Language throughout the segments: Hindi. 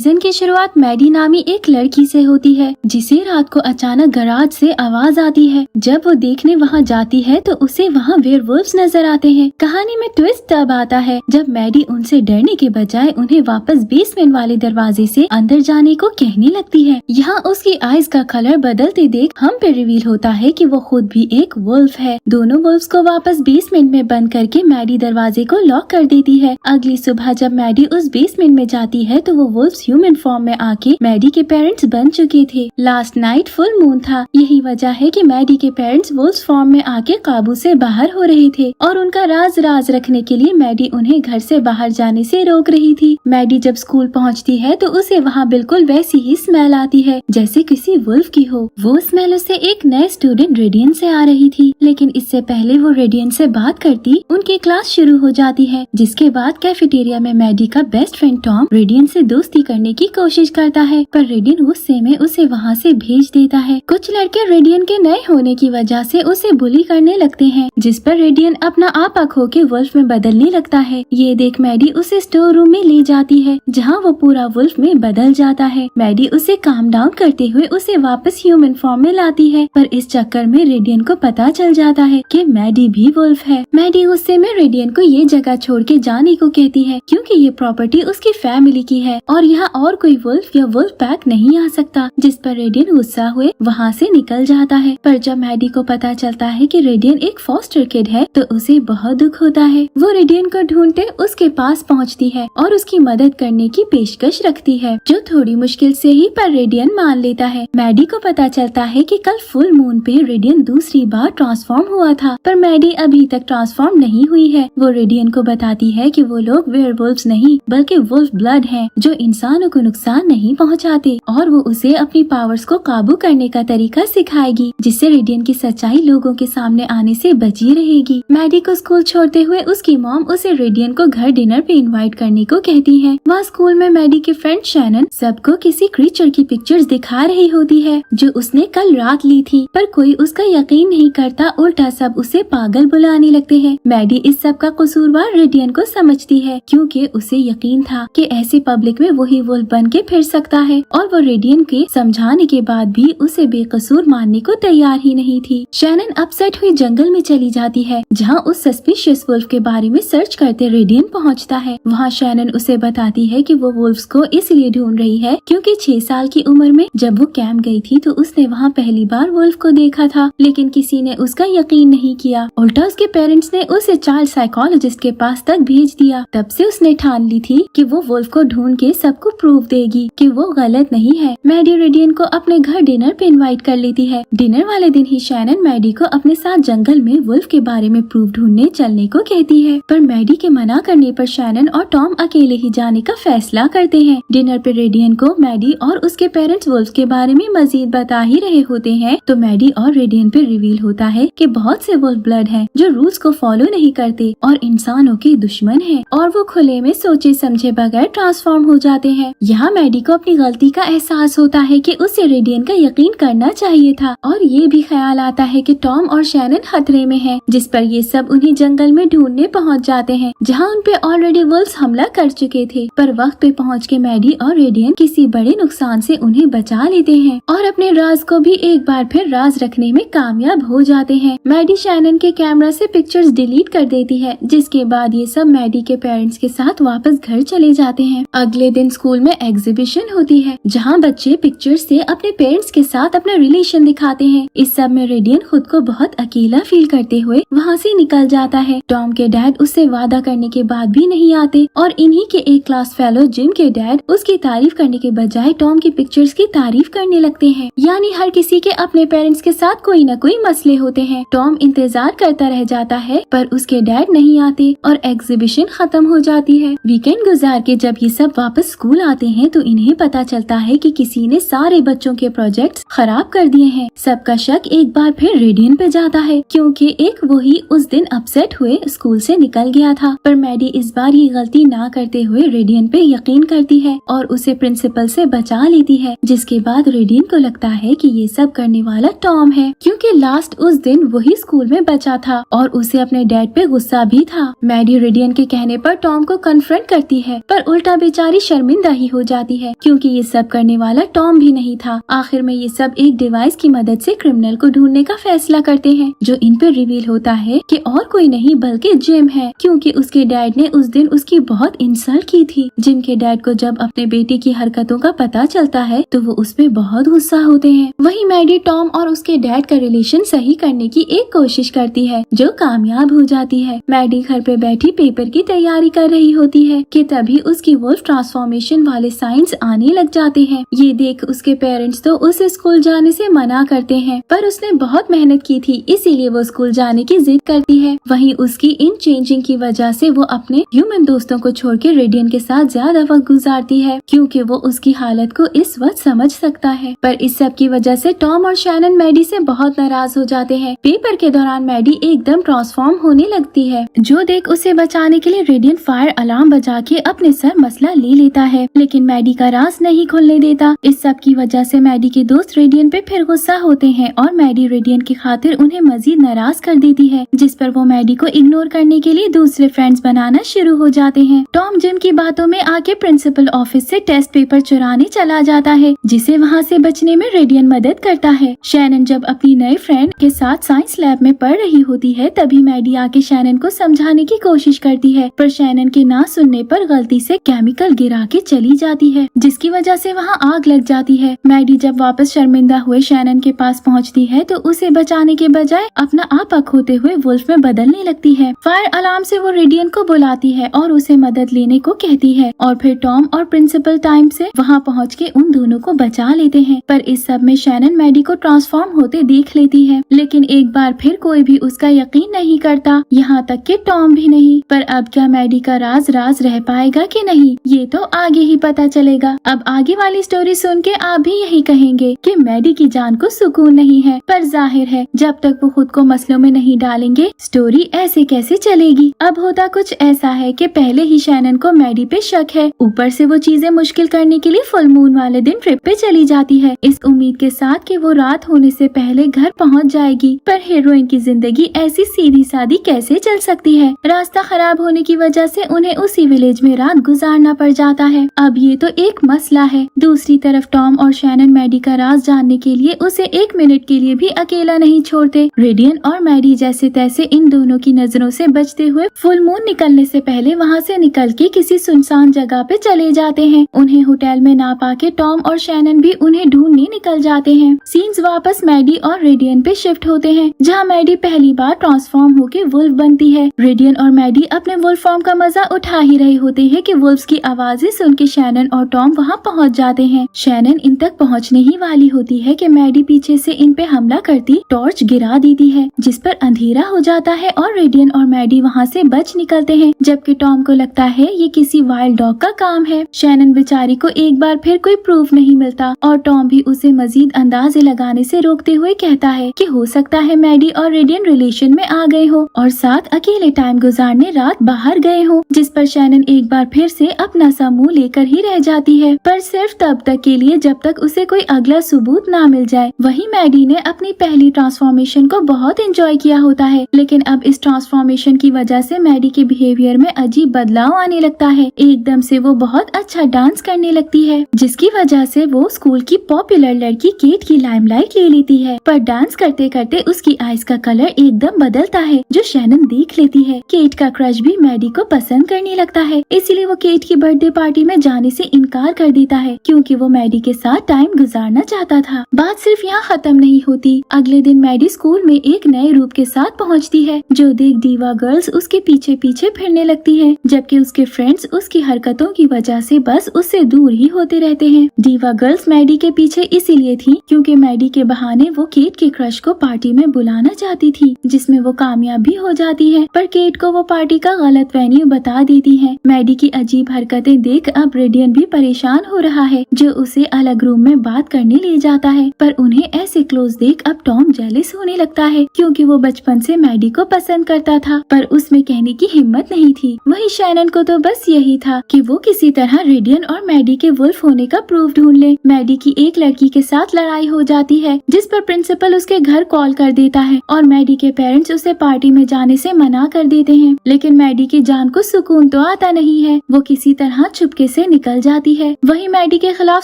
सीजन की शुरुआत मैडी नामी एक लड़की से होती है, जिसे रात को अचानक गराज से आवाज आती है। जब वो देखने वहाँ जाती है तो उसे वहाँ वेयरवुल्व्स नजर आते हैं। कहानी में ट्विस्ट तब आता है जब मैडी उनसे डरने के बजाय उन्हें वापस बेसमेंट वाले दरवाजे से अंदर जाने को कहने लगती है। यहाँ उसकी आइज का कलर बदलते देख हम पे रिवील होता है कि वो खुद भी एक वुल्फ है। दोनों वुल्फ्स को वापस बेसमेंट में बंद करके मैडी दरवाजे को लॉक कर देती है। अगली सुबह जब मैडी उस बेसमेंट में जाती है तो वो वुल्फ्स ह्यूमन फॉर्म में आके मैडी के पेरेंट्स बन चुके थे। लास्ट नाइट फुल मून था, यही वजह है कि मैडी के पेरेंट्स वुल्फ्स फॉर्म में आके काबू से बाहर हो रहे थे और उनका राज रखने के लिए मैडी उन्हें घर से बाहर जाने से रोक रही थी। मैडी जब स्कूल पहुंचती है तो उसे वहाँ बिल्कुल वैसी ही स्मेल आती है जैसे किसी वुल्फ की हो। वो स्मेल उसे एक नए स्टूडेंट रेडियन से आ रही थी, लेकिन इससे पहले वो रेडियन से बात करती उनकी क्लास शुरू हो जाती है। जिसके बाद कैफेटेरिया में मैडी का बेस्ट फ्रेंड टॉम रेडियन से दोस्ती करने की कोशिश करता है, पर रेडियन गुस्से में उसे वहाँ से भेज देता है। कुछ लड़के रेडियन के नए होने की वजह से उसे बुली करने लगते हैं, जिस पर रेडियन अपना आपा खो के वुल्फ में बदलने लगता है। ये देख मैडी उसे स्टोर रूम में ले जाती है, जहाँ वो पूरा वुल्फ में बदल जाता है। मैडी उसे काम डाउन करते हुए उसे वापस ह्यूमन फॉर्म में लाती है, पर इस चक्कर में रेडियन को पता चल जाता है कि मैडी भी वुल्फ है। मैडी गुस्से में रेडियन को ये जगह छोड़ के जाने को कहती है, क्योंकि ये प्रॉपर्टी उसकी फैमिली की है और यहाँ और कोई वुल्फ या वुल्फ पैक नहीं आ सकता। जिस पर रेडियन गुस्सा हुए वहाँ से निकल जाता है। पर जब मैडी को पता चलता है कि रेडियन एक फॉस्टर किड है तो उसे बहुत दुख होता है। वो रेडियन को ढूंढते उसके पास पहुँचती है और उसकी मदद करने की पेशकश रखती है, जो थोड़ी मुश्किल से ही पर रेडियन मान लेता है। मैडी को पता चलता है कि कल फुल मून पे रेडियन दूसरी बार ट्रांसफॉर्म हुआ था, पर मैडी अभी तक ट्रांसफॉर्म नहीं हुई है। वो रेडियन को बताती है कि वो लोग वेयरवुल्व्स नहीं बल्कि वुल्फ ब्लड हैं, जो इंसानों को नुकसान नहीं पहुंचाते, और वो उसे अपनी पावर्स को काबू करने का तरीका सिखाएगी, जिससे रेडियन की सच्चाई लोगों के सामने आने से बची रहेगी। मैडी को स्कूल छोड़ते हुए उसकी मॉम उसे रेडियन को घर डिनर पे इनवाइट करने को कहती है। वहाँ स्कूल में मैडी के फ्रेंड शैनन सबको किसी क्रीचर की पिक्चर्स दिखा रही होती है जो उसने कल रात ली थी, पर कोई उसका यकीन नहीं करता, उल्टा सब उसे पागल बुलाने लगते हैं। मैडी इस सब का कसूरवार रेडियन को समझती है, क्योंकि उसे यकीन था कि ऐसे पब्लिक में वही वुल्फ बन के फिर सकता है, और वो रेडियन के समझाने के बाद भी उसे बेकसूर मानने को तैयार ही नहीं थी। शैनन अपसेट हुई जंगल में चली जाती है, जहाँ उस सस्पिशियस वुल्फ के बारे में सर्च करते रेडियन पहुँचता है। वहाँ शैनन उसे बताती है कि वो वुल्फ्स को इसलिए ढूंढ रही है क्योंकि 6 साल की उम्र में जब वो कैंप गई थी तो उसने वहाँ पहली बार वुल्फ को देखा था, लेकिन किसी ने उसका यकीन नहीं किया। उल्टा उसके पेरेंट्स ने उसे चाइल्ड साइकोलॉजिस्ट के पास तक भेज दिया। तब से उसने ठान ली थी कि वो वुल्फ को ढूंढ के सबको प्रूफ देगी कि वो गलत नहीं है। मैडी रेडियन को अपने घर डिनर पे इनवाइट कर लेती है। डिनर वाले दिन ही शैनन मैडी को अपने साथ जंगल में वुल्फ के बारे में प्रूफ ढूंढने चलने को कहती है, पर मैडी के मना करने पर शैनन और टॉम अकेले ही जाने का फैसला करते हैं। डिनर पे रेडियन को मैडी और उसके पेरेंट्स वुल्फ के बारे में मजीद बता ही रहे होते हैं, तो मैडी और रेडियन पे रिवील होता है कि बहुत से वुल्फ ब्लड हैं जो रूल्स को फॉलो नहीं करते और इंसानों के दुश्मन हैं, और वो खुले में सोचे समझे बगैर ट्रांसफॉर्म हो जाते हैं। यहाँ मैडी को अपनी गलती का एहसास होता है कि उसे रेडियन का यकीन करना चाहिए था, और ये भी ख्याल आता है कि टॉम और शैनन खतरे में हैं, जिस पर ये सब उन्हें जंगल में ढूंढने पहुँच जाते हैं, जहाँ उन पे ऑलरेडी वुल्फ्स हमला कर चुके थे। पर वक्त पे पहुँच के मैडी और रेडियन किसी बड़े नुकसान से उन्हें बचा लेते हैं और अपने राज को भी एक बार फिर राज रखने में कामयाब हो जाते हैं। मैडी शैनन के कैमरा से पिक्चर्स डिलीट कर देती है, जिसके बाद ये सब मैडी के पेरेंट्स के साथ वापस घर चले जाते हैं। अगले दिन स्कूल में एग्जीबिशन होती है, जहाँ बच्चे पिक्चर्स से अपने पेरेंट्स के साथ अपना रिलेशन दिखाते हैं। इस सब में रेडियन खुद को बहुत अकेला फील करते हुए वहाँ से निकल जाता है। टॉम के डैड उससे वादा करने के बाद भी नहीं आते, और इन्हीं के एक क्लास फेलो जिम के डैड उसकी तारीफ करने के बजाय टॉम की पिक्चर्स की तारीफ करने लगते हैं। यानी हर किसी के अपने पेरेंट्स के साथ कोई न कोई मसले होते हैं। टॉम इंतजार करता रह जाता है, पर उसके डैड नहीं आते और एग्जीबिशन खत्म हो जाती है। वीकेंड गुजार के जब ये सब वापस स्कूल आते हैं तो इन्हें पता चलता है कि किसी ने सारे बच्चों के प्रोजेक्ट्स खराब कर दिए हैं। सबका शक एक बार फिर रेडियन पे जाता है, क्योंकि एक वही उस दिन अपसेट हुए स्कूल से निकल गया था। पर मैडी इस बार ये गलती ना करते हुए रेडियन पे यकीन करती है और उसे प्रिंसिपल से बचा लेती है, जिसके बाद रेडियन को लगता है कि ये सब करने वाला टॉम है, क्योंकि लास्ट उस दिन वही स्कूल में बचा था और उसे अपने डैड पे गुस्सा भी था। मैडी रेडियन के कहने पर टॉम को कन्फ्रंट करती है, पर उल्टा बेचारी शर्मिंदा शर्मिंदा ही हो जाती है क्योंकि ये सब करने वाला टॉम भी नहीं था। आखिर में ये सब एक डिवाइस की मदद से क्रिमिनल को ढूंढने का फैसला करते हैं, जो इन पर रिवील होता है कि और कोई नहीं बल्कि जिम है, क्योंकि उसके डैड ने उस दिन उसकी बहुत इंसल्ट की थी। जिम के डैड को जब अपने बेटे की हरकतों का पता चलता है तो वो उस पे बहुत गुस्सा होते हैं। वहीं मैडी टॉम और उसके डैड का रिलेशन सही करने की एक कोशिश करती है जो कामयाब हो जाती है। मैडी घर पे बैठी पेपर की तैयारी कर रही होती है कि तभी उसकी वुल्फ ट्रांसफॉर्मेशन वाले साइंस आने लग जाते हैं। ये देख उसके पेरेंट्स तो उसे स्कूल जाने से मना करते हैं, पर उसने बहुत मेहनत की थी इसीलिए वो स्कूल जाने की जिद करती है। वहीं उसकी इन चेंजिंग की वजह से वो अपने ह्यूमन दोस्तों को छोड़ के रेडियन के साथ ज्यादा वक्त गुजारती है क्योंकि वो उसकी हालत को इस वक्त समझ सकता है। पर इस सब की वजह से टॉम और शैनन मैडी से बहुत नाराज हो जाते हैं। पेपर के दौरान मैडी एकदम ट्रांसफॉर्म होने लगती है, जो देख उसे बचाने के लिए रेडियन फायर अलार्म बजा के अपने सर मसला ले लेता है, लेकिन मैडी का राज नहीं खुलने देता। इस सब की वजह से मैडी के दोस्त रेडियन पे फिर गुस्सा होते हैं और मैडी रेडियन की खातिर उन्हें मजीद नाराज कर देती है, जिस पर वो मैडी को इग्नोर करने के लिए दूसरे फ्रेंड्स बनाना शुरू हो जाते हैं। टॉम जिम की बातों में आके प्रिंसिपल ऑफिस से टेस्ट पेपर चुराने चला जाता है, जिसे वहाँ से बचने में रेडियन मदद करता है। शैनन जब अपनी नई फ्रेंड के साथ साइंस लैब में पढ़ रही होती है तभी मैडी आके शैनन को समझाने की कोशिश करती है, पर शैनन के ना सुनने पर गलती से केमिकल गिरा के चली जाती है, जिसकी वजह से वहाँ आग लग जाती है। मैडी जब वापस शर्मिंदा हुए शैनन के पास पहुँचती है तो उसे बचाने के बजाय अपना आपा खोते हुए वुल्फ में बदलने लगती है। फायर अलार्म से वो रेडियन को बुलाती है और उसे मदद लेने को कहती है और फिर टॉम और प्रिंसिपल टाइम से वहाँ पहुँच के उन दोनों को बचा लेते हैं। पर इस सब में शैनन मैडी को ट्रांसफॉर्म होते देख लेती है, लेकिन एक बार फिर कोई भी उसका यकीन नहीं करता, यहाँ तक कि टॉम भी नहीं। पर अब क्या मैडी का राज रह पाएगा कि नहीं, ये तो आगे ही पता चलेगा। अब आगे वाली स्टोरी सुन के आप भी यही कहेंगे कि मैडी की जान को सुकून नहीं है, पर जाहिर है जब तक वो खुद को मसलों में नहीं डालेंगे स्टोरी ऐसे कैसे चलेगी। अब होता कुछ ऐसा है कि पहले ही शैनन को मैडी पे शक है, ऊपर से वो चीजें मुश्किल करने के लिए फुल मून वाले दिन ट्रिप पे चली जाती है, इस उम्मीद के साथ कि वो रात होने से पहले घर पहुंच जाएगी। पर हीरोइन की जिंदगी ऐसी सीधी सादी कैसे चल सकती है। रास्ता खराब होने की वजह से उन्हें उसी विलेज में रात गुजारना पड़ जाता है। अब ये तो एक मसला है। दूसरी तरफ टॉम और शैनन मैडी का राज जानने के लिए उसे एक मिनट के लिए भी अकेला नहीं छोड़ते। रेडियन और मैडी जैसे तैसे इन दोनों की नजरों से बचते हुए फुल मून निकलने से पहले वहाँ से निकल के किसी सुनसान जगह पे चले जाते हैं। उन्हें होटल में ना पाके टॉम और शैनन भी उन्हें ढूंढने निकल जाते हैं। सीन्स वापस मैडी और रेडियन पे शिफ्ट होते हैं, जहाँ मैडी पहली बार ट्रांसफॉर्म होके वुल्फ बनती है। रेडियन और मैडी अपने वुल्फ फॉर्म का मजा उठा ही रहे होते हैं कि वुल्फ्स की आवाजें सुन के शैनन और टॉम वहाँ पहुँच जाते हैं। शैनन इन तक पहुँचने ही वाली होती है कि मैडी पीछे से इन पे हमला करती टॉर्च गिरा देती है, जिस पर अंधेरा हो जाता है और रेडियन और मैडी वहाँ से बच निकलते हैं, जबकि टॉम को लगता है ये किसी वाइल्ड डॉग का काम है। शैनन बेचारी को एक बार फिर कोई प्रूफ नहीं मिलता और टॉम भी उसे मजीद अंदाजे लगाने से रोकते हुए कहता है कि हो सकता है मैडी और रेडियन रिलेशन में आ गए हो और साथ अकेले टाइम गुजारने रात बाहर गए हो, जिस पर शैनन एक बार फिर से अपना सा मुंह लेकर ही रह जाती है, पर सिर्फ तब तक के लिए जब तक उसे कोई अगला सबूत ना मिल जाए। वहीं मैडी ने अपनी पहली ट्रांसफॉर्मेशन को बहुत एंजॉय किया होता है, लेकिन अब इस ट्रांसफॉर्मेशन की वजह से मैडी के बिहेवियर में अजीब बदलाव आने लगता है। एकदम से वो बहुत अच्छा डांस करने लगती है, जिसकी वजह से वो स्कूल की पॉपुलर लड़की केट की लाइमलाइट ले लेती है। पर डांस करते करते उसकी आईज का कलर एकदम बदलता है, जो शैनन देख लेती है। केट का क्रश भी मैडी को पसंद करने लगता है, इसलिए वो केट की बर्थडे पार्टी में जाने से इनकार कर देता है, क्योंकि वो मैडी के साथ टाइम गुजारना चाहता था। बात सिर्फ यहाँ खत्म नहीं होती। अगले दिन मैडी स्कूल में एक नए रूप के साथ पहुँचती है, जो देख डीवा गर्ल्स उसके पीछे पीछे फिरने लगती है, जबकि उसके फ्रेंड्स उसकी हरकतों की वजह से बस उससे दूर ही होते रहते हैं। डीवा गर्ल्स मैडी के पीछे इसीलिए थी क्योंकि मैडी के बहाने वो केट के क्रश को पार्टी में बुलाना चाहती थी, जिसमें वो कामयाब भी हो जाती है। पर केट को वो पार्टी का गलत वेन्यू बता देती है। मैडी की अजीब हरकतें देख अब रेडियन भी परेशान हो रहा है, जो उसे अलग रूम में बात करने ले जाता है। पर उन्हें ऐसे क्लोज देख अब टॉम जेलस होने लगता है, क्योंकि वो बचपन से मैडी को पसंद करता था, पर उसमें कहने की हिम्मत नहीं थी। वहीं शैनन को तो बस यही था कि वो किसी तरह रेडियन और मैडी के वुल्फ होने का प्रूफ ढूंढ ले। मैडी की एक लड़की के साथ लड़ाई हो जाती है, जिस पर प्रिंसिपल उसके घर कॉल कर देता है और मैडी के पेरेंट्स उसे पार्टी में जाने से मना कर देते हैं। लेकिन मैडी की जान को सुकून तो आता नहीं है। वो किसी तरह चुपके से निकल जाती है। वहीं मैडी के खिलाफ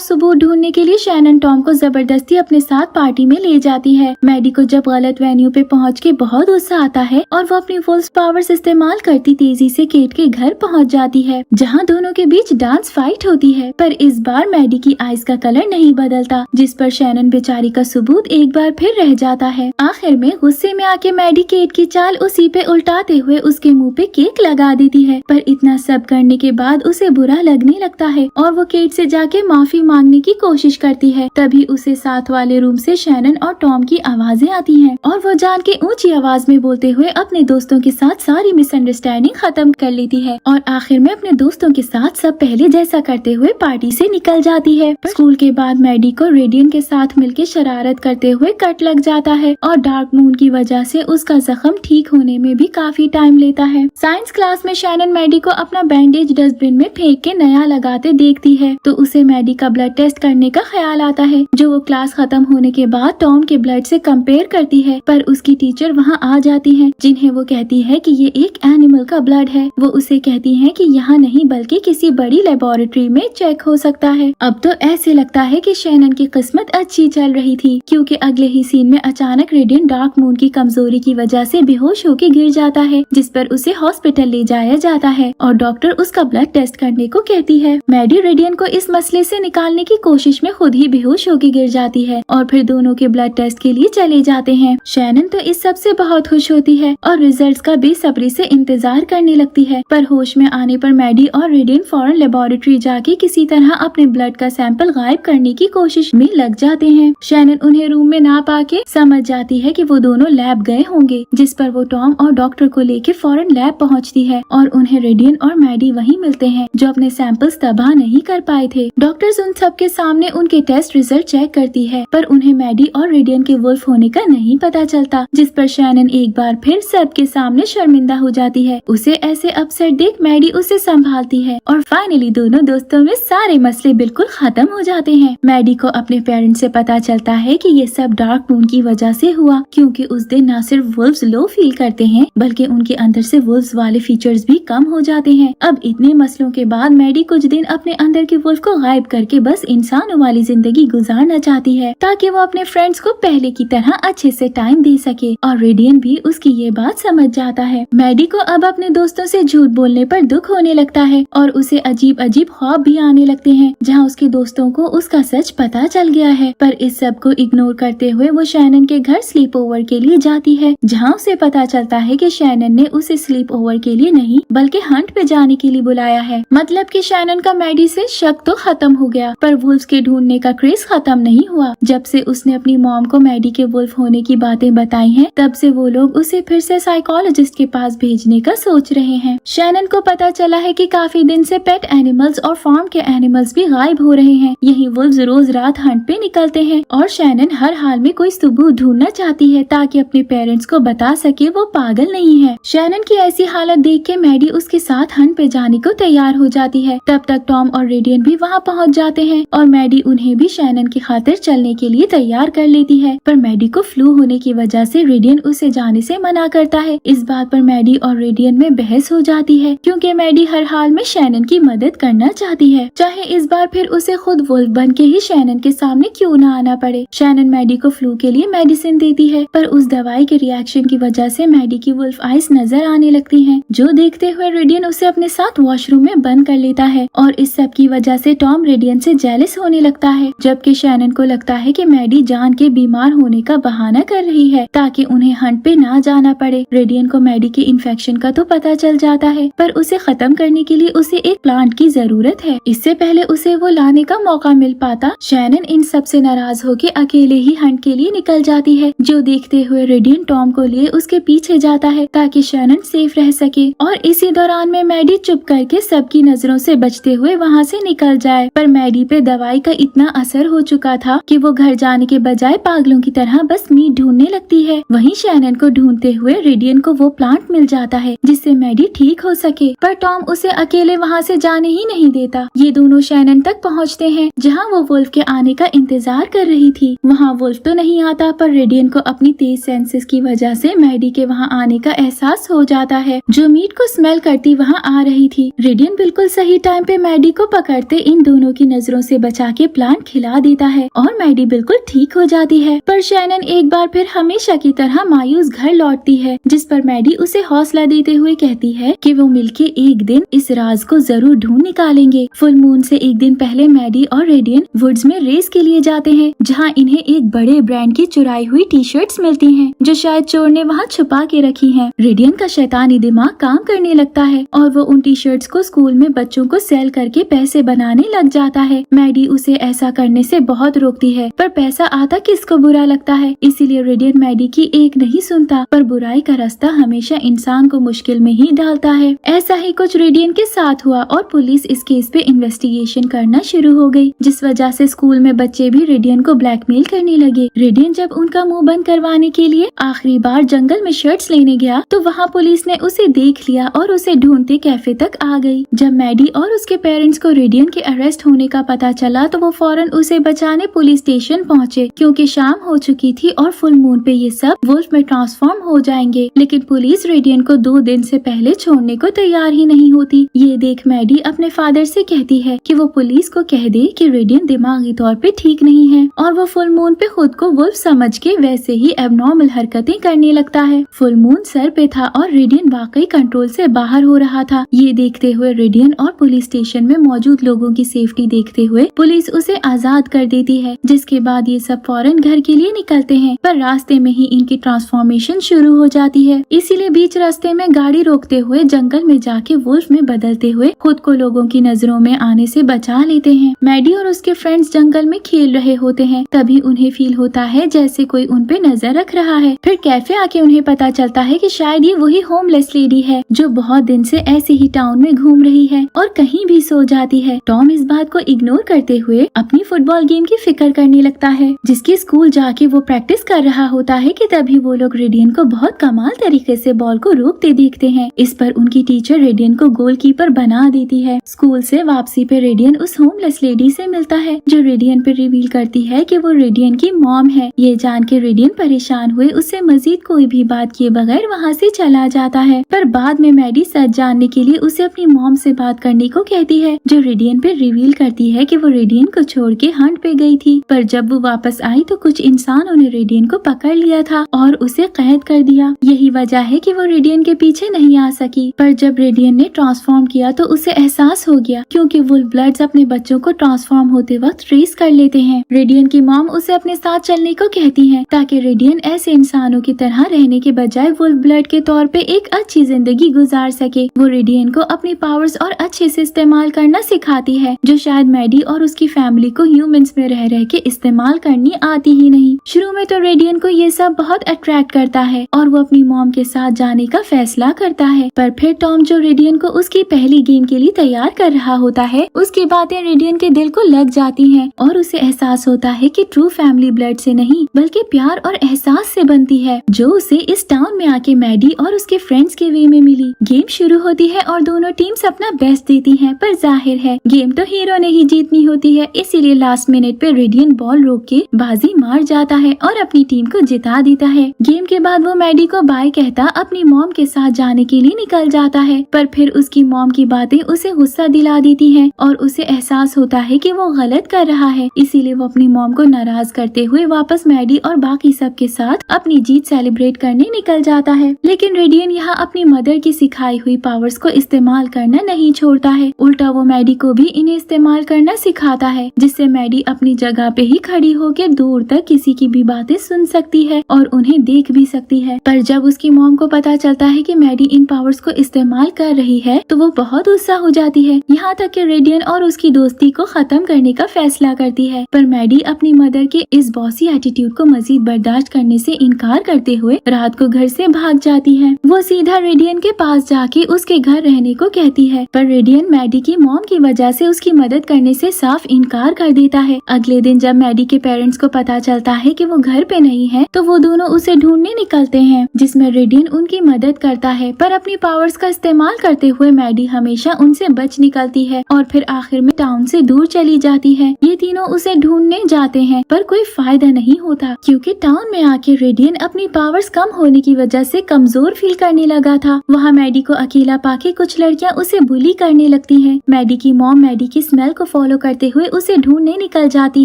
सबूत ढूंढने के लिए शैनन टॉम को जबरदस्ती अपने साथ पार्टी में ले जाती है। मैडी को जब गलत वेन्यू पे पहुंच के बहुत गुस्सा आता है और वो अपनी वुल्फ पावर्स इस्तेमाल करती तेजी से केट के घर पहुंच जाती है, जहां दोनों के बीच डांस फाइट होती है। पर इस बार मैडी की आइज का कलर नहीं बदलता, जिस पर शैनन बेचारी का सबूत एक बार फिर रह जाता है। आखिर में गुस्से में आके मैडी केट की चाल उसी पे उल्टाते हुए उसके मुंह पे केक लगा देती है। पर इतना सब करने के बाद उसे बुरा लगने लगता है और वो केट से जाके माफी मांगने की कोशिश करती है। तभी उसे साथ वाले रूम से शैनन और टॉम की आवाजें आती हैं और वो जान के ऊंची आवाज में बोलते हुए अपने दोस्तों के साथ सारी मिसअंडरस्टैंडिंग खत्म कर लेती है और आखिर में अपने दोस्तों के साथ सब पहले जैसा करते हुए पार्टी से निकल जाती है। स्कूल के बाद मैडी को रेडियन के साथ मिलकर शरारत करते हुए कट लग जाता है और डार्क मून की वजह से उसका जख्म ठीक होने में भी काफी टाइम लेता है। साइंस क्लास में शैनन मैडी को अपना बैंडेज डस्टबिन में फेंक के नया लगाते देखती है तो उसे मैडी का ब्लड टेस्ट करने का ख्याल आता है, जो वो क्लास खत्म होने के बाद टॉम के ब्लड से कंपेयर करती है। पर उसकी टीचर वहाँ आ जाती है, जिन्हें वो कहती है कि ये एक एनिमल का ब्लड है। वो उसे कहती है कि यहाँ नहीं बल्कि किसी बड़ी लेबोरेटरी में चेक हो सकता है। अब तो ऐसे लगता है कि शैनन की किस्मत अच्छी चल रही थी, क्योंकि अगले ही सीन में अचानक रेडियन डार्क मून की कमजोरी की वजह से बेहोश होकर गिर जाता है, जिस पर उसे हॉस्पिटल ले जाया जाता है और डॉक्टर उसका ब्लड टेस्ट करने को कहती है। मैडी रेडियन को इस मसले से निकालने की कोशिश में खुद ही बेहोश होकर गिर जाती है और फिर दोनों के ब्लड टेस्ट के लिए चले जाते हैं। शैनन तो इस सब से बहुत खुश होती है और रिजल्ट्स का बेसब्री से इंतजार करने लगती है। पर होश में आने पर मैडी और रेडियन फौरन लेबोरेटरी जाके किसी तरह अपने ब्लड का सैंपल गायब करने की कोशिश में लग जाते हैं। शैनन उन्हें रूम में ना पाके समझ जाती है कि वो दोनों लैब गए होंगे, जिस पर वो टॉम और डॉक्टर को लेके फौरन लैब पहुंचती है और उन्हें रेडियन और मैडी वहीं मिलते हैं, जो अपने सैंपल्स तबाह नहीं कर पाए थे। डॉक्टर्स उन सबके सामने उनके टेस्ट रिजल्ट चेक करती है, पर उन्हें मैडी और रेडियन के वुल्फ होने का नहीं पता चलता, जिस पर शैनन एक बार फिर सबके सामने शर्मिंदा हो जाती है। उसे ऐसे अपसेट देख मैडी उसे संभालती है और फाइनली दोनों दोस्तों में सारे मसले बिल्कुल खत्म हो जाते हैं। मैडी को अपने पेरेंट्स से पता चलता है कि ये सब डार्क मून की वजह से हुआ, क्योंकि उस दिन न सिर्फ वुल्व्स लो फील करते हैं बल्कि उनके अंदर से वुल्व्स वाले फीचर्स भी कम हो जाते हैं। अब इतने मसलों के बाद मैडी कुछ दिन अपने अंदर के वुल्फ को गायब करके बस इंसानों वाली जिंदगी गुजारना चाहती है, ताकि वो अपने फ्रेंड्स को पहले की तरह अच्छे से टाइम दे सके और रेडियन भी उसकी ये बात समझ जाता है। मैडी को अब अपने दोस्तों से झूठ बोलने पर दुख होने लगता है और उसे अजीब अजीब ख्वाब भी आने लगते हैं, जहाँ उसके दोस्तों को उसका सच पता चल गया है। पर इस सब को इग्नोर करते हुए वो शैनन के घर स्लीप ओवर के लिए जाती है, जहाँ उसे पता चलता है कि शैनन ने उसे स्लीप ओवर के लिए नहीं बल्कि हंट पे जाने के लिए बुलाया है। मतलब कि शैनन का मैडी से शक तो खत्म हो गया, पर वुल्फ के ढूंढने का क्रेज खत्म नहीं हुआ। जब से उसने अपनी मॉम को मैडी के वुल्फ होने की बातें बताई हैं, तब से वो लोग उसे फिर से साइकोलॉजिस्ट के पास भेजने का सोच रहे हैं। शैनन को पता चला है कि काफी दिन से पेट एनिमल्स और फार्म के एनिमल्स भी गायब हो रहे हैं। यही वुल्व्स रोज रात हंट पे निकलते हैं और शैनन हर हाल में कोई सबूत ढूंढना चाहती है ताकि अपने पेरेंट्स को बता सके वो पागल नहीं है। शैनन की ऐसी हालत देख के मैडी उसके साथ हंट पे जाने को तैयार हो जाती है। तब तक टॉम और रेडियन भी वहाँ पहुँच जाते हैं और मैडी उन्हें भी शैनन की खातिर चलने के लिए तैयार कर लेती है। पर मैडी को फ्लू होने की वजह से रेडियन उसे जाने से मना करता है। इस बात पर मैडी और रेडियन में बहस हो जाती है, क्योंकि मैडी हर हाल में शैनन की मदद करना चाहती है, चाहे इस बार फिर उसे खुद वुल्फ बन के ही शैनन के सामने क्यों न आना पड़े। शैनन मैडी को फ्लू के लिए मेडिसिन देती है, पर उस दवाई के रिएक्शन की वजह से मैडी की वुल्फ आइज नजर आने लगती हैं, जो देखते हुए रेडियन उसे अपने साथ वॉशरूम में बंद कर लेता है और इस सब की वजह से टॉम रेडियन से जेलस होने लगता है, जबकि शैनन को लगता है कि मैडी जान के बीमार होने का बहाना कर रही है ताकि उन्हें हंट पे ना जाना पड़े। रेडियन को मैडी के इन्फेक्शन का तो पता चल जाता है, पर उसे खत्म करने के लिए उसे एक प्लांट की जरूरत है। इससे पहले उसे वो लाने का मौका मिल पाता, शैनन इन सब से नाराज होकर अकेले ही हंट के लिए निकल जाती है, जो देखते हुए रेडियन टॉम को लिए उसके पीछे जाता है ताकि शैनन सेफ रह सके। और इसी दौरान में मैडी चुप करके सबकी नजरों से बचते हुए वहाँ से निकल जाए। पर मैडी पे दवाई का इतना असर हो चुका था कि वो घर जाने के बजाय पागलों की तरह बस मीट ढूंढने लगती है। वहीं शैनन को ढूंढते हुए रेडियन को वो प्लांट मिल जाता है जिससे मैडी ठीक हो सके, पर टॉम उसे अकेले वहाँ से जाने ही नहीं देता। ये दोनों शैनन तक पहुँचते हैं जहाँ वो वुल्फ के आने का इंतजार कर रही थी। वहाँ वुल्फ तो नहीं आता, पर रेडियन को अपनी तेज सेंसेस की वजह से मैडी के वहाँ आने का एहसास हो जाता है, जो मीट को स्मेल करती वहाँ आ रही थी। रेडियन बिल्कुल सही टाइम टाइम पे मैडी को पकड़ते इन दोनों की नजरों से बचा के प्लांट खिला देता है और मैडी बिल्कुल ठीक हो जाती है। पर शैनन एक बार फिर हमेशा की तरह मायूस घर लौटती है, जिस पर मैडी उसे हौसला देते हुए कहती है कि वो मिलके एक दिन इस राज को जरूर ढूंढ निकालेंगे। फुल मून से एक दिन पहले मैडी और रेडियन वुड्स में रेस के लिए जाते हैं, जहाँ इन्हें एक बड़े ब्रांड की चुराई हुई टी शर्ट्स मिलती हैं, जो शायद चोर ने वहाँ छुपा के रखी हैं। रेडियन का शैतानी दिमाग काम करने लगता है और वो उन टी शर्ट्स को स्कूल में बच्चों को सेल करके पैसे बनाने लग जाता है। मैडी उसे ऐसा करने से बहुत रोकती है, पर पैसा आता किसको बुरा लगता है, इसीलिए रेडियन मैडी की एक नहीं सुनता। पर बुराई का रास्ता हमेशा इंसान को मुश्किल में ही डालता है। ऐसा ही कुछ रेडियन के साथ हुआ और पुलिस इस केस पे इन्वेस्टिगेशन करना शुरू हो गई, जिस वजह से स्कूल में बच्चे भी रेडियन को ब्लैकमेल करने लगे। रेडियन जब उनका मुंह बंद करवाने के लिए आखिरी बार जंगल में शर्ट्स लेने गया तो वहाँ पुलिस ने उसे देख लिया और उसे ढूंढते कैफे तक आ गई। जब मैडी और उसके पेरेंट्स को रेडियन के अरेस्ट होने का पता चला तो वो फौरन उसे बचाने पुलिस स्टेशन पहुँचे, क्योंकि शाम हो चुकी थी और फुल मून पे ये सब वुल्फ में ट्रांसफॉर्म हो जाएंगे। लेकिन पुलिस रेडियन को 2 दिन से पहले छोड़ने को तैयार ही नहीं होती। ये देख मैडी अपने फादर से कहती है कि वो पुलिस को कह दे कि रेडियन दिमागी तौर पे ठीक नहीं है, और वो फुल मून पे खुद को वुल्फ समझ के वैसे ही एबनॉर्मल हरकतें करने लगता है। फुल मून सर पे था और रेडियन वाकई कंट्रोल से बाहर हो रहा था। ये देखते हुए रेडियन और पुलिस स्टेशन में मौजूद लोगों की सेफ्टी देखते हुए पुलिस उसे आजाद कर देती है, जिसके बाद ये सब फौरन घर के लिए निकलते हैं। पर रास्ते में ही इनकी ट्रांसफॉर्मेशन शुरू हो जाती है, इसीलिए बीच रास्ते में गाड़ी रोकते हुए जंगल में जाके वुल्फ में बदलते हुए खुद को लोगों की नजरों में आने से बचा लेते हैं। मैडी और उसके फ्रेंड्स जंगल में खेल रहे होते हैं, तभी उन्हें फील होता है जैसे कोई उन पे नजर रख रहा है। फिर कैफे आके उन्हें पता चलता है कि शायद ये वही होमलेस लेडी है जो बहुत दिन से ऐसे ही टाउन में घूम रही है और कहीं भी सो जाती है। टॉम इस बात को इग्नोर करते हुए अपनी फुटबॉल गेम की फिक्र करने लगता है, जिसकी स्कूल जाके वो प्रैक्टिस कर रहा होता है कि तभी वो लोग रेडियन को बहुत कमाल तरीके से बॉल को रोकते देखते हैं। इस पर उनकी टीचर रेडियन को गोलकीपर बना देती है। स्कूल से वापसी पे रेडियन उस होमलेस लेडी से मिलता है, जो रेडियन पे रिवील करती है कि वो रेडियन की मॉम है। ये जान के रेडियन परेशान हुए उससे मजीद कोई भी बात किए बगैर वहाँ से चला जाता है। पर बाद में मैडी सच जानने के लिए उसे अपनी मॉम से बात करने को कहती है, जो रेडियन पे रिवील करती है कि वो रेडियन को छोड़ के हंट पे गई थी। पर जब वो वापस आई तो कुछ इंसानों ने रेडियन को पकड़ लिया था और उसे कैद कर दिया। यही वजह है कि वो रेडियन के पीछे नहीं आ सकी। पर जब रेडियन ने ट्रांसफॉर्म किया तो उसे एहसास हो गया, क्योंकि वुल्फ ब्लड्स अपने बच्चों को ट्रांसफॉर्म होते वक्त ट्रेस कर लेते हैं। रेडियन की मॉम उसे अपने साथ चलने को कहती है, ताकि रेडियन ऐसे इंसानों की तरह रहने के बजाय वुल्फ ब्लड के तौर पे एक अच्छी जिंदगी गुजार सके। वो रेडियन को अपनी पावर्स और अच्छे से इस्तेमाल करना सिखाती है, जो शायद मैडी और उसकी फैमिली को ह्यूमंस में रह रह के इस्तेमाल करनी आती ही नहीं। शुरू में तो रेडियन को ये सब बहुत अट्रैक्ट करता है और वो अपनी मॉम के साथ जाने का फैसला करता है। पर फिर टॉम, जो रेडियन को उसकी पहली गेम के लिए तैयार कर रहा होता है, उसकी बातें रेडियन के दिल को लग जाती हैं और उसे एहसास होता है कि ट्रू फैमिली ब्लड से नहीं बल्कि प्यार और एहसास से बनती है, जो उसे इस टाउन में आके मैडी और उसके फ्रेंड्स के वे में मिली। गेम शुरू होती है और दोनों टीम्स अपना बेस्ट देती हैं, पर जाहिर है गेम तो हीरो ने ही जीतनी होती है, इसीलिए लास्ट मिनट पे रेडियन बॉल रोक के बाजी मार जाता है और अपनी टीम को जिता देता है। गेम के बाद वो मैडी को बाय कहता अपनी मॉम के साथ जाने के लिए निकल जाता है, पर फिर उसकी मॉम की बातें उसे गुस्सा दिला देती हैं और उसे एहसास होता है कि वो गलत कर रहा है, इसीलिए वो अपनी मॉम को नाराज करते हुए वापस मैडी और बाकी सब के साथ अपनी जीत सेलिब्रेट करने निकल जाता है। लेकिन रेडियन यहाँ अपनी मदर की सिखाई हुई पावर्स को इस्तेमाल करना नहीं छोड़ता है, उल्टा वो मैडी को भी इन्हें इस्तेमाल करना सिखाता है, जिससे मैडी अपनी जगह पे ही खड़ी होकर दूर तक किसी की भी बातें सुन सकती है और उन्हें देख भी सकती है। पर जब उसकी मॉम को पता चलता है कि मैडी इन पावर्स को इस्तेमाल कर रही है तो वो बहुत गुस्सा हो जाती है, यहाँ तक कि रेडियन और उसकी दोस्ती को खत्म करने का फैसला करती है। पर मैडी अपनी मदर के इस बॉसी एटीट्यूड को मजीद बर्दाश्त करने से इनकार करते हुए रात को घर से भाग जाती है। वो सीधा रेडियन के पास जाके उसके घर रहने को कहती है, पर रेडियन मैडी की मॉम की वजह से उसकी मदद करने से साफ इनकार कर देता है। अगले दिन जब मैडी के पेरेंट्स को पता चलता है कि वो घर पे नहीं है तो वो दोनों उसे ढूंढने निकलते हैं, जिसमें रेडियन उनकी मदद करता है। पर अपनी पावर्स का इस्तेमाल करते हुए मैडी हमेशा उनसे बच निकलती है और फिर आखिर में टाउन से दूर चली जाती है। ये तीनों उसे ढूंढने जाते हैं पर कोई फायदा नहीं होता, क्योंकि टाउन में आके रेडियन अपनी पावर्स कम होने की वजह से कमजोर फील करने लगा था। वहाँ मैडी को अकेला पाके कुछ लड़कियाँ उसे बुली करने लगती देती है। मैडी की मॉम मैडी की स्मेल को फॉलो करते हुए उसे ढूंढने निकल जाती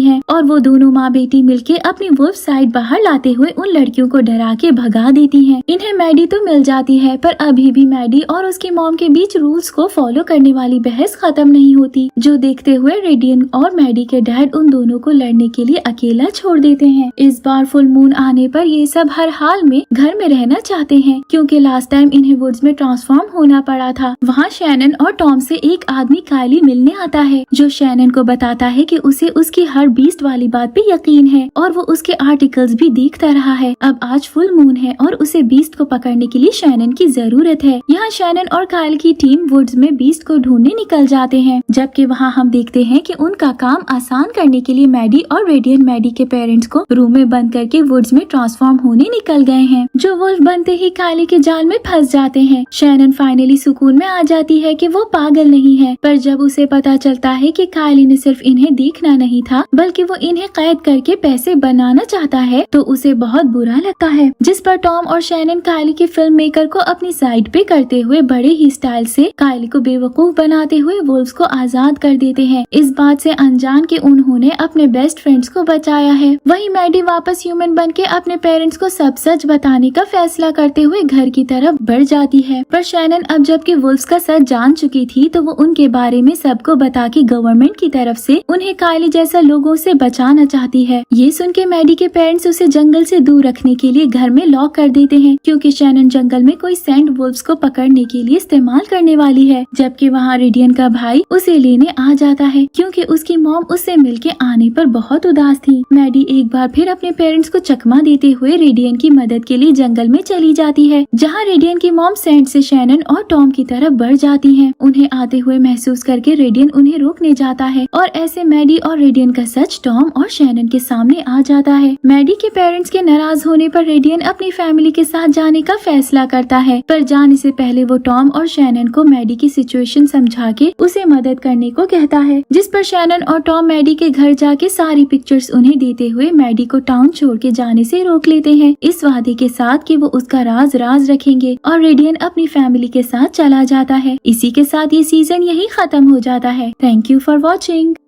है और वो दोनों माँ बेटी मिलके अपनी वुल्फ साइड बाहर लाते हुए उन लड़कियों को डरा के भगा देती हैं। इन्हें मैडी तो मिल जाती है पर अभी भी मैडी और उसकी मॉम के बीच रूल्स को फॉलो करने वाली बहस खत्म नहीं होती, जो देखते हुए रेडियन और मैडी के डैड उन दोनों को लड़ने के लिए अकेला छोड़ देते हैं। इस बार फुल मून आने पर ये सब हर हाल में घर में रहना चाहते हैं, क्योंकि लास्ट टाइम इन्हें वुड्स में ट्रांसफॉर्म होना पड़ा था। वहाँ शैनन और टॉम से एक आदमी कायली मिलने आता है, जो शैनन को बताता है कि उसे उसकी हर बीस्ट वाली बात पे यकीन है और वो उसके आर्टिकल्स भी देखता रहा है। अब आज फुल मून है और उसे बीस्ट को पकड़ने के लिए शैनन की जरूरत है। यहाँ शैनन और कायल की टीम वुड्स में बीस्ट को ढूंढने निकल जाते हैं, जबकि वहाँ हम देखते हैं कि उनका काम आसान करने के लिए मैडी और रेडियन मैडी के पेरेंट्स को रूम में बंद करके वुड्स में ट्रांसफॉर्म होने निकल गए हैं, जो वुल्फ बनते ही कायली के जाल में फंस जाते हैं। शैनन फाइनली सुकून में आ जाती है कि वो पागल नहीं है, पर जब उसे पता चलता है कि कायली ने सिर्फ इन्हें देखना नहीं था बल्कि वो इन्हें कैद करके पैसे बनाना चाहता है, तो उसे बहुत बुरा लगता है। जिस पर टॉम और शैनन कायली के फिल्म मेकर को अपनी साइड पे करते हुए बड़े ही स्टाइल से कायली को बेवकूफ बनाते हुए वुल्फ्स को आजाद कर देते हैं, इस बात से अनजान के उन्होंने अपने बेस्ट फ्रेंड्स को बचाया है। वहीं मैडी वापस ह्यूमन बन के अपने पेरेंट्स को सब सच बताने का फैसला करते हुए घर की तरफ बढ़ जाती है, पर शैनन अब जबकि वुल्फ्स का सच जान चुकी थी तो वो उनके बारे में सबको बता के गवर्नमेंट की तरफ से उन्हें कायली जैसा लोगों से बचाना चाहती है। ये सुन के मैडी के पेरेंट्स उसे जंगल से दूर रखने के लिए घर में लॉक कर देते हैं, क्योंकि शैनन जंगल में कोई सैंड वुल्फ्स को पकड़ने के लिए इस्तेमाल करने वाली है। जबकि वहाँ रेडियन का भाई उसे लेने आ जाता है, क्योंकि उसकी मॉम उससे मिलके आने पर बहुत उदास थी। मैडी एक बार फिर अपने पेरेंट्स को चकमा देते हुए रेडियन की मदद के लिए जंगल में चली जाती है, जहाँ रेडियन की मॉम सैंड से शैनन और टॉम की तरफ बढ़ जाती है। उन्हें आते हुए महसूस करके रेडियन उन्हें रोकने जाता है और ऐसे मैडी और रेडियन का सच टॉम और शैनन के सामने आ जाता है। मैडी के पेरेंट्स के नाराज होने पर रेडियन अपनी फैमिली के साथ जाने का फैसला करता है, पर जाने से पहले वो टॉम और शैनन को मैडी की सिचुएशन समझा के उसे मदद करने को कहता है, जिस पर शैनन और टॉम मैडी के घर जाके सारी पिक्चर्स उन्हें देते हुए मैडी को टाउन छोड़ के जाने से रोक लेते हैं, इस वादे के साथ कि वो उसका राज रखेंगे, और रेडियन अपनी फैमिली के साथ चला जाता है। इसी के साथ ये सीजन यही खत्म हो जाता है। Thank you for watching.